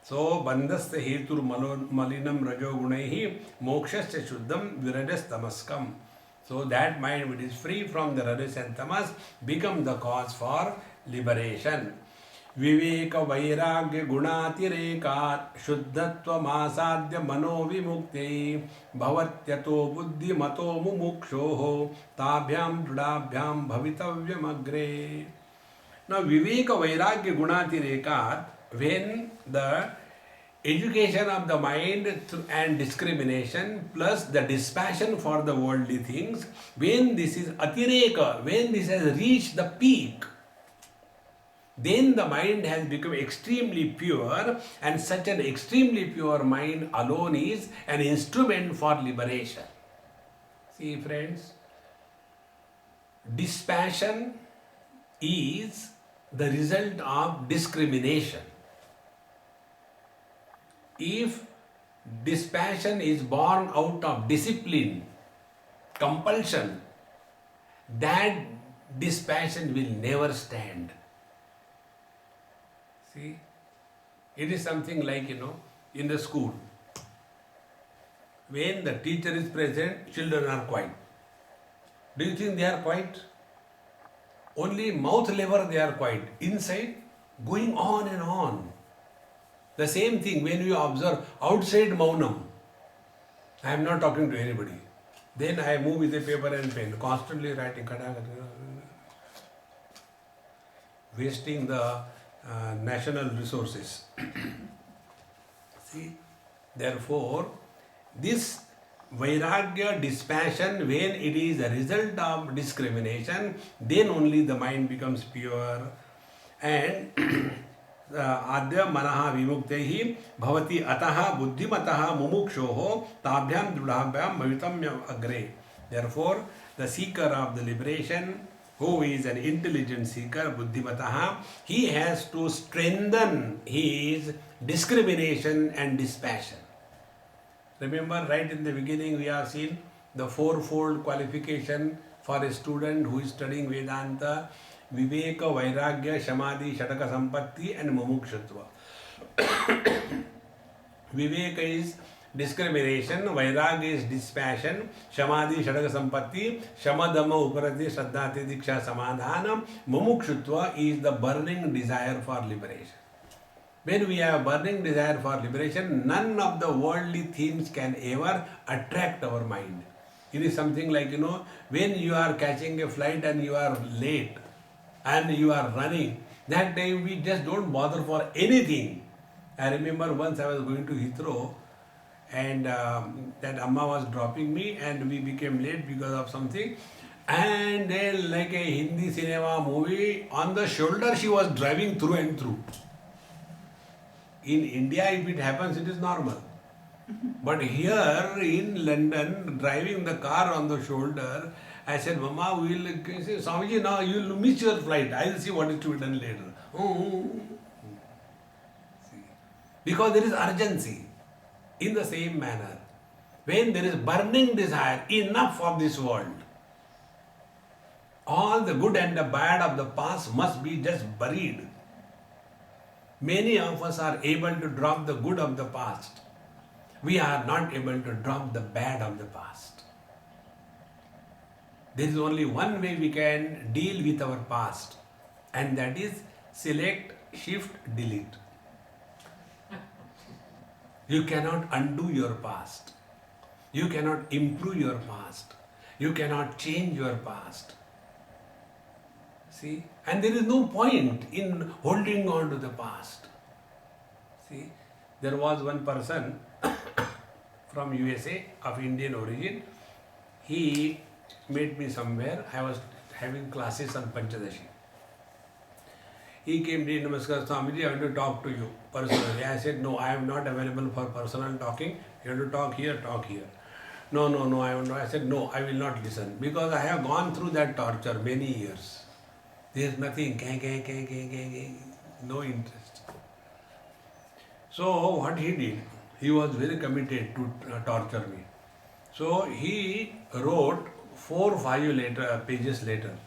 So, bandhasya hetur malinam rajogunaihi mokshasya shuddham virajas tamaskam. So, that mind which is free from the rajas and tamas become the cause for liberation. Viveka vairagya gunatirekat shuddhatva masadya mano vimukti bhavatyato buddhi mato mumukshoho tabhyam drudabhyam bhavitavyam agre. Now, Viveka Vairagya Gunatirekat, when the education of the mind and discrimination plus the dispassion for the worldly things, when this is Atireka, when this has reached the peak, then the mind has become extremely pure, and such an extremely pure mind alone is an instrument for liberation. See, friends, dispassion is the result of discrimination. If dispassion is born out of discipline, compulsion, that dispassion will never stand. See, it is something like, in the school, when the teacher is present, children are quiet. Do you think they are quiet? Only mouth level they are quiet. Inside, going on and on. The same thing when you observe outside maunam. I am not talking to anybody. Then I move with a paper and pen, constantly writing, wasting the national resources. See, therefore, this Vairagya, dispassion, when it is a result of discrimination, then only the mind becomes pure. And Adya manaha vimuktehi bhavati ataha buddhimataha mumukshoho tabhyam drudhabhyam bhavitamyam agre. Therefore, the seeker of the liberation, who is an intelligent seeker, buddhimataha, he has to strengthen his discrimination and dispassion. Remember, right in the beginning we have seen the fourfold qualification for a student who is studying Vedanta: Viveka, Vairagya, Samadhi, Shataka Sampatti and Mumukshutva. Viveka is discrimination, Vairagya is dispassion, Samadhi, Shataka Sampatti, Shamadama, Uparati, Shraddhati, Diksha, Samadhanam, Mumukshutva is the burning desire for liberation. When we have burning desire for liberation, none of the worldly themes can ever attract our mind. It is something like, when you are catching a flight and you are late and you are running, that time we just don't bother for anything. I remember once I was going to Heathrow and that Amma was dropping me and we became late because of something. And then, like a Hindi cinema movie, on the shoulder she was driving through and through. In India, if it happens, it is normal. But here in London, driving the car on the shoulder, I said, Mama, we will say, Swamiji, now you will miss your flight. I will see what is to be done later. See. Because there is urgency. In the same manner, when there is burning desire, enough of this world, all the good and the bad of the past must be just buried. Many of us are able to drop the good of the past. We are not able to drop the bad of the past. There is only one way we can deal with our past, and that is select, shift, delete. You cannot undo your past. You cannot improve your past. You cannot change your past. See? And there is no point in holding on to the past. See? There was one person from USA of Indian origin. He met me somewhere. I was having classes on Panchadashi. He came to Namaskar, Swamiji, I want to talk to you personally. I said, no, I am not available for personal talking. You have to talk here, talk here. No, I said, no, I will not listen. Because I have gone through that torture many years. There is nothing, no interest. So what he did, he was very committed to torture me. So he wrote 4 or 5 pages later,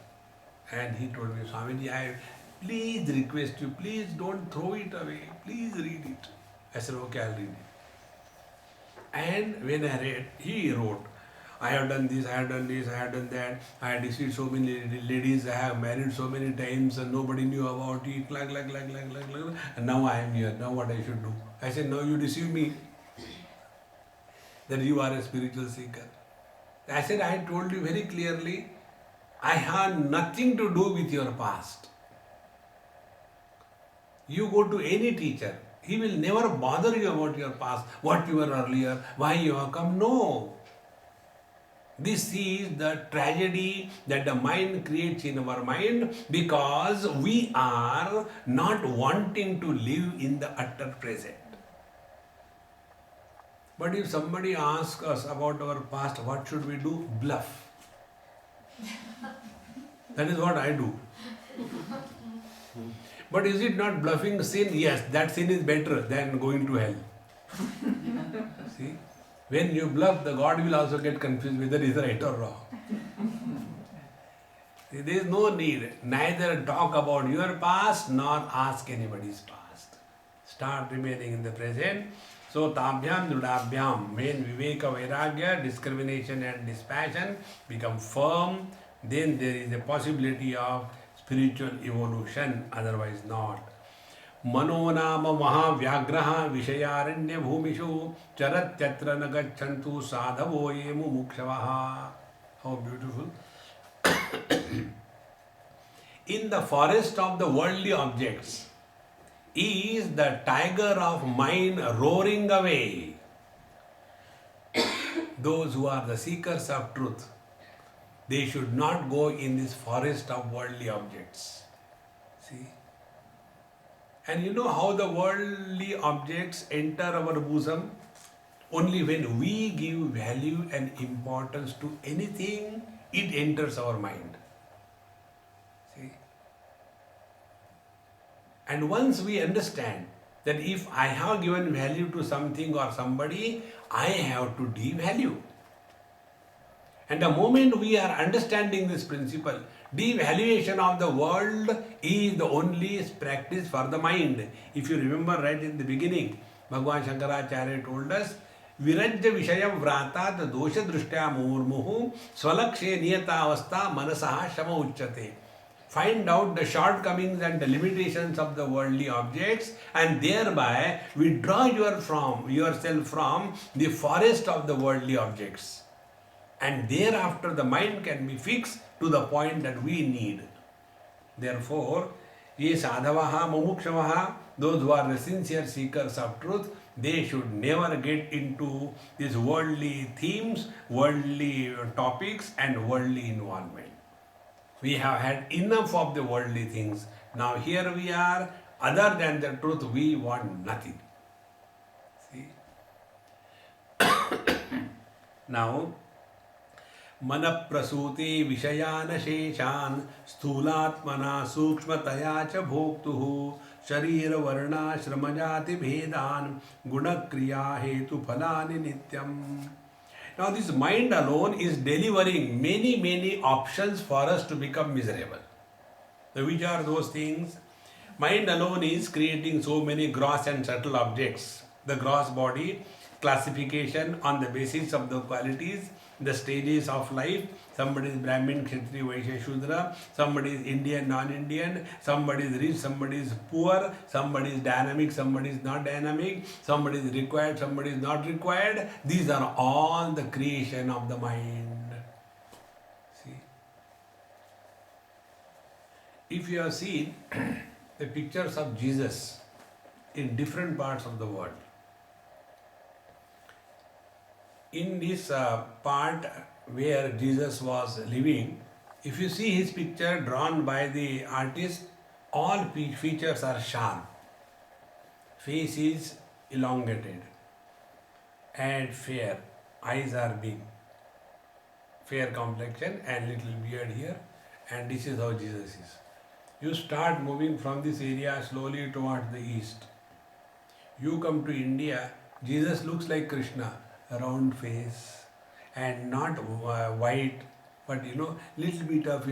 and he told me, Swamiji, I please request you, please don't throw it away, please read it. I said, okay, I'll read it. And when I read, he wrote, I have done this, I have done this, I have done that, I have deceived so many ladies, I have married so many times and nobody knew about it, and now I am here, now what I should do? I said, now you deceive me that you are a spiritual seeker. I said, I told you very clearly, I have nothing to do with your past. You go to any teacher, he will never bother you about your past, what you were earlier, why you have come, no. This is the tragedy that the mind creates in our mind because we are not wanting to live in the utter present. But if somebody asks us about our past, what should we do? Bluff. That is what I do. But is it not bluffing sin? Yes, that sin is better than going to hell. See? When you bluff, the God will also get confused whether it is right or wrong. See, there is no need. Neither talk about your past nor ask anybody's past. Start remaining in the present. So, tabhyam drudabhyam, when viveka, vairagya, discrimination and dispassion become firm, then there is a possibility of spiritual evolution, otherwise not. Manonama mahavyagraha vishayaranya bhumishu charatyatra nagachantu sadhavo yemu mukshavaha. How beautiful. In the forest of the worldly objects is the tiger of mind roaring away. those who are the seekers of truth, they should not go in this forest of worldly objects. See? And you know how the worldly objects enter our bosom? Only when we give value and importance to anything, it enters our mind. See? And once we understand that if I have given value to something or somebody, I have to devalue. And the moment we are understanding this principle, devaluation of the world is the only practice for the mind. If you remember right in the beginning, Bhagavan Shankaracharya told us, Virajya Vishayam Vratat Dosha Drushtya Murmuhu Swalakshe Niyatavastha Manasaha Shama Uchyate. Find out the shortcomings and the limitations of the worldly objects and thereby withdraw yourself from the forest of the worldly objects. And thereafter the mind can be fixed to the point that we need. Therefore, ye sadhavaha mumukshavaha, those who are the sincere seekers of truth, they should never get into these worldly themes, worldly topics and worldly involvement. We have had enough of the worldly things. Now here we are, other than the truth, we want nothing. See? Now, Manaprasute Vishayana Sheshan Sthulatmana Sukshmataya Cha Bhoktuhu Sharira Varna Shramajati Bhedan Gunakriya Hetu Phalani Nityam. Now this mind alone is delivering many options for us to become miserable. So which are those things? Mind alone is creating so many gross and subtle objects. The gross body, classification on the basis of the qualities, the stages of life. Somebody is Brahmin, Kshatriya, Vaishya, Shudra. Somebody is Indian, non-Indian. Somebody is rich, somebody is poor. Somebody is dynamic, somebody is not dynamic. Somebody is required, somebody is not required. These are all the creation of the mind. See? If you have seen the pictures of Jesus in different parts of the world, in this part where Jesus was living, if you see his picture drawn by the artist, all features are sharp. Face is elongated and fair. Eyes are big. Fair complexion and little beard here. And this is how Jesus is. You start moving from this area slowly towards the east. You come to India, Jesus looks like Krishna. Round face and not white, but little bit of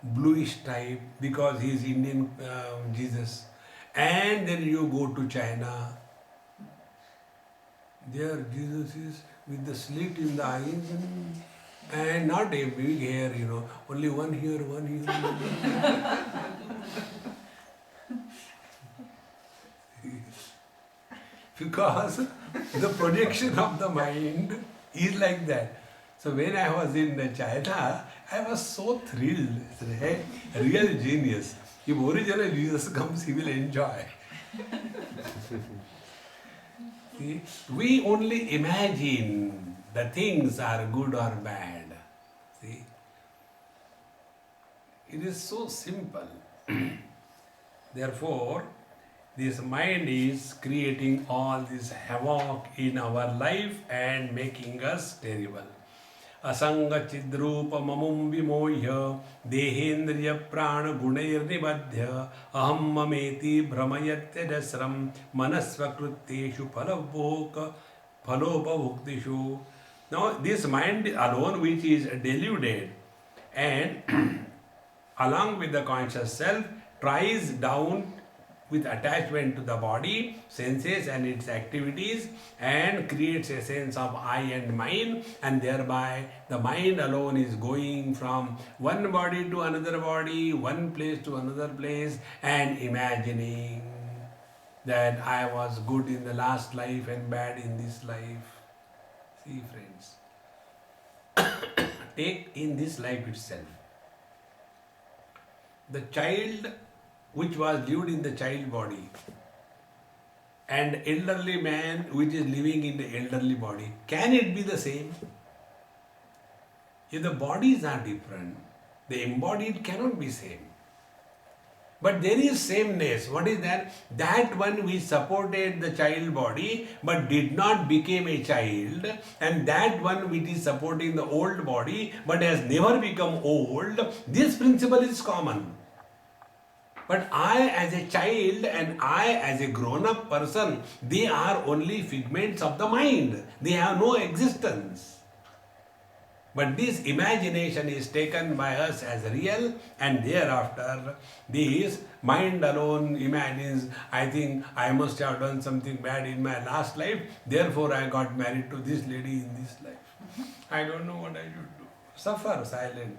bluish type because he is Indian Jesus. And then you go to China, there Jesus is with the slit in the eyes and not a big hair, only one here, one here. Because the projection of the mind is like that. So when I was in China, I was so thrilled. I said, hey, real genius. If original Jesus comes, he will enjoy. See, we only imagine the things are good or bad. See, it is so simple. Therefore, this mind is creating all this havoc in our life and making us terrible. Asanga chidrupa mamum vimohya dehendriya prana gunair nibadhya aham mameti brahmayatya jasram manasvakrutteshu phalopavuktishu. Now this mind alone which is deluded and along with the conscious self tries down with attachment to the body, senses and its activities and creates a sense of I and mine, and thereby the mind alone is going from one body to another body, one place to another place and imagining that I was good in the last life and bad in this life. See friends, take in this life itself. The child which was lived in the child body and elderly man which is living in the elderly body, can it be the same? If the bodies are different, the embodied cannot be same. But there is sameness. What is that? That one which supported the child body but did not become a child, and that one which is supporting the old body but has never become old, this principle is common. But I as a child and I as a grown-up person, they are only figments of the mind. They have no existence. But this imagination is taken by us as real, and thereafter this mind alone imagines, I think I must have done something bad in my last life, therefore I got married to this lady in this life. I don't know what I should do. Suffer silently.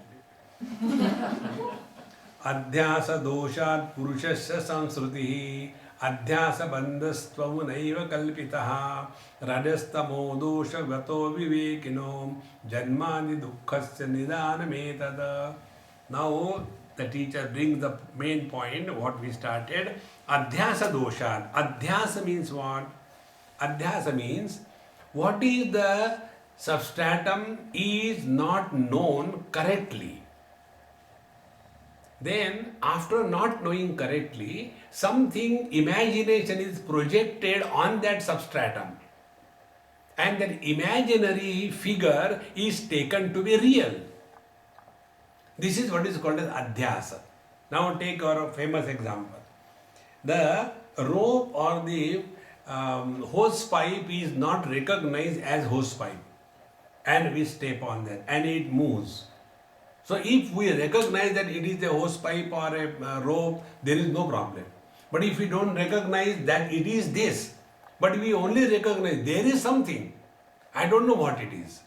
Adhyasa doshat purushasya samsrutihi adhyasa bandhastvam naiva kalpitaha rajastamo dosha vato vivekino janmani dukkhasya nidanametada. Now the teacher brings the main point, what we started. Adhyasa doshat. Adhyasa means what? Adhyasa means what is the substratum is not known correctly. Then, after not knowing correctly, something, imagination is projected on that substratum. And that imaginary figure is taken to be real. This is what is called as adhyasa. Now take our famous example. The rope or the hose pipe is not recognized as hose pipe. And we step on that and it moves. So if we recognize that it is a hose pipe or a rope, there is no problem. But if we don't recognize that it is this, but we only recognize there is something, I don't know what it is.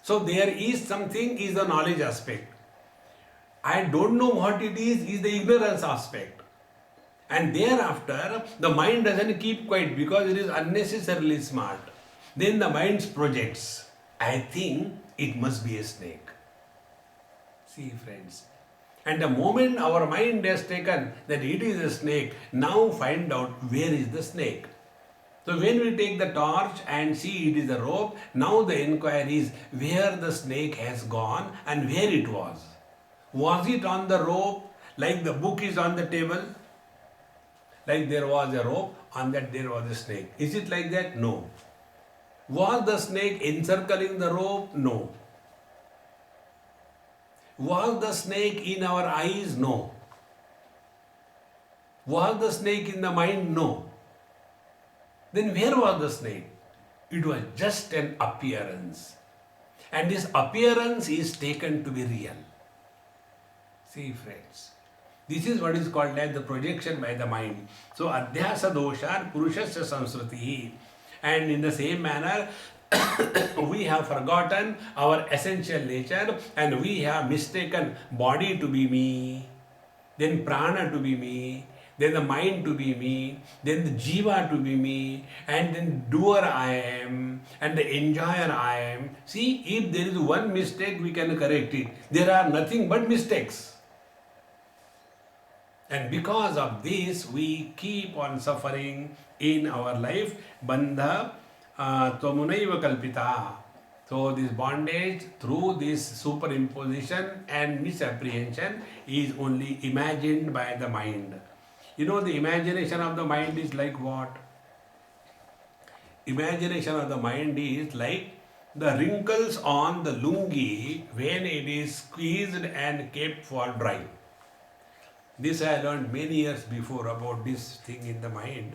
So there is something is the knowledge aspect. I don't know what it is the ignorance aspect. And thereafter, the mind doesn't keep quiet because it is unnecessarily smart. Then the mind projects, I think it must be a snake. See friends, and the moment our mind has taken that it is a snake, now find out where is the snake. So when we take the torch and see it is a rope, now the inquiry is where the snake has gone and where it was. Was it on the rope like the book is on the table? Like there was a rope, on that there was a snake. Is it like that? No. Was the snake encircling the rope? No. Was the snake in our eyes? No. Was the snake in the mind? No. Then where was the snake? It was just an appearance. And this appearance is taken to be real. See friends, this is what is called as the projection by the mind. So adhyasa dosha purushasya samsrutihi. And in the same manner, we have forgotten our essential nature and we have mistaken body to be me, then prana to be me, then the mind to be me, then the jiva to be me, and then doer I am, and the enjoyer I am. See, if there is one mistake, we can correct it. There are nothing but mistakes. And because of this, we keep on suffering in our life. Bandha tvamunaiva kalpita. So this bondage through this superimposition and misapprehension is only imagined by the mind. You know, the imagination of the mind is like what? Imagination of the mind is like the wrinkles on the lungi when it is squeezed and kept for drying. This I learned many years before about this thing in the mind.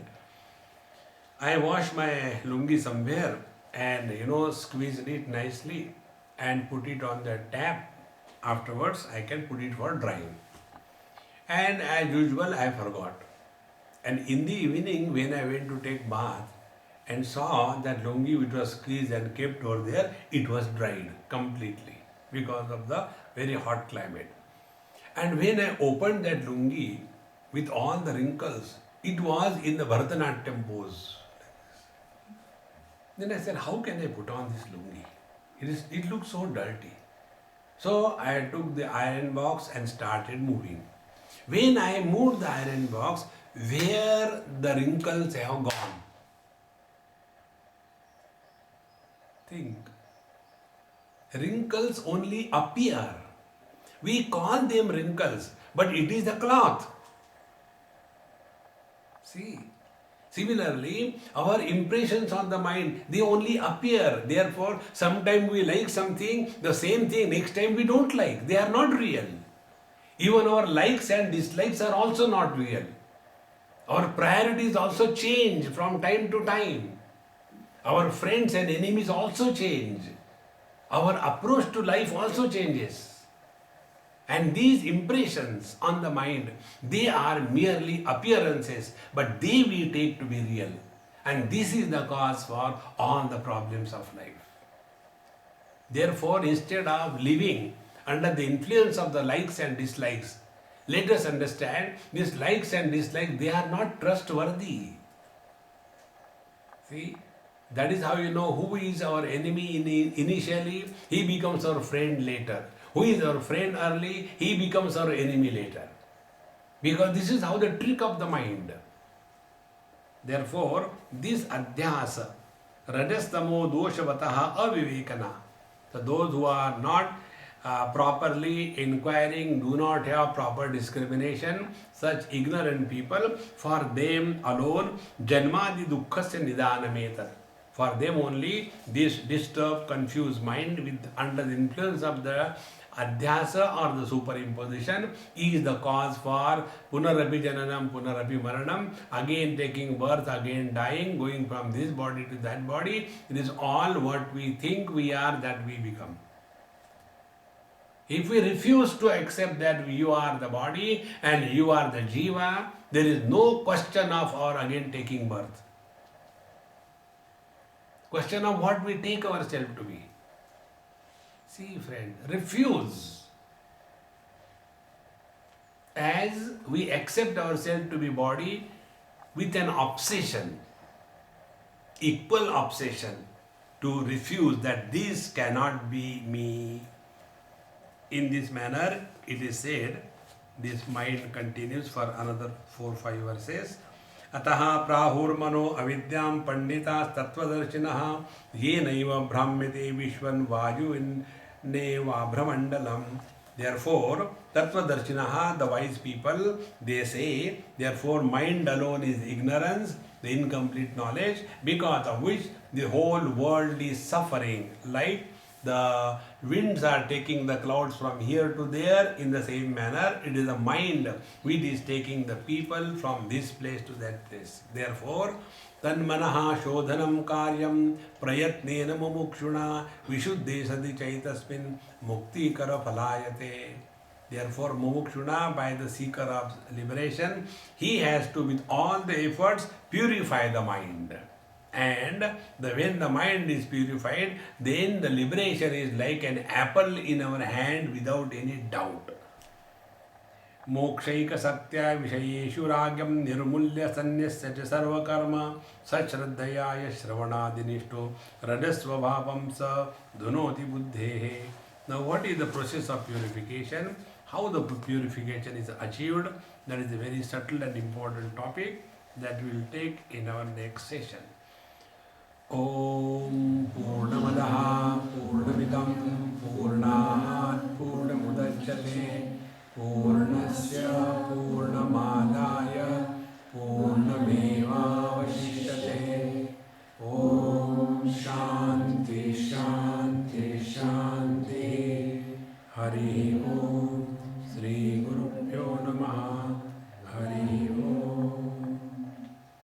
I washed my lungi somewhere and squeezed it nicely and put it on the tap. Afterwards I can put it for drying. And as usual I forgot. And in the evening when I went to take bath and saw that lungi which was squeezed and kept over there, it was dried completely because of the very hot climate. And when I opened that lungi with all the wrinkles, it was in the Bharatanatyam pose. Then I said, how can I put on this lungi? It looks so dirty. So I took the iron box and started moving. When I moved the iron box, where the wrinkles have gone? Think. Wrinkles only appear. We call them wrinkles, but it is the cloth. See? Similarly, our impressions on the mind, they only appear. Therefore, sometimes we like something, the same thing, next time we don't like. They are not real. Even our likes and dislikes are also not real. Our priorities also change from time to time. Our friends and enemies also change. Our approach to life also changes. And these impressions on the mind, they are merely appearances, but they we take to be real. And this is the cause for all the problems of life. Therefore, instead of living under the influence of the likes and dislikes, let us understand these likes and dislikes, they are not trustworthy. See, that is how you know who is our enemy initially, he becomes our friend later. Who is our friend early, he becomes our enemy later. Because this is how the trick of the mind. Therefore, this adhyasa, rajastamo doshavataha avivekana. So those who are not properly inquiring, do not have proper discrimination, such ignorant people, for them alone, janmadi dukkhasya nidanametat. For them only, this disturbed, confused mind with under the influence of the adhyasa or the superimposition is the cause for punarapi jananam, punarapi maranam, again taking birth, again dying, going from this body to that body. It is all what we think we are that we become. If we refuse to accept that you are the body and you are the jiva, there is no question of our again taking birth. Question of what we take ourselves to be. See, friend, refuse. As we accept ourselves to be body with an obsession, equal obsession, to refuse that this cannot be me. In this manner, it is said, this mind continues for another 4-5 verses. Ataha prahurmano avidyam panditas tattvadarshinaha yenaiva brahmyate vishwan vayu neva brahmandalam. Therefore, tattvadarshinaha, the wise people, they say, therefore mind alone is ignorance, the incomplete knowledge, because of which the whole world is suffering. Like the winds are taking the clouds from here to there, in the same manner, it is the mind which is taking the people from this place to that place. Therefore, tanmanaha shodhanam karyam prayatnena mumukshuna vishuddhe sadi chaitasmin mukti kara phalayate. Therefore, mumukshuna, by the seeker of liberation, he has to, with all the efforts, purify the mind. And when the mind is purified, then the liberation is like an apple in our hand without any doubt. Mokshaika satya vishayeshu ragyam nirmulya sanyasya cha sarva karma sachraddhaya shravanadinishto radasva bhavam sa dhunoti buddhehe. Now, what is the process of purification? How the purification is achieved? That is a very subtle and important topic that we will take in our next session. Oh.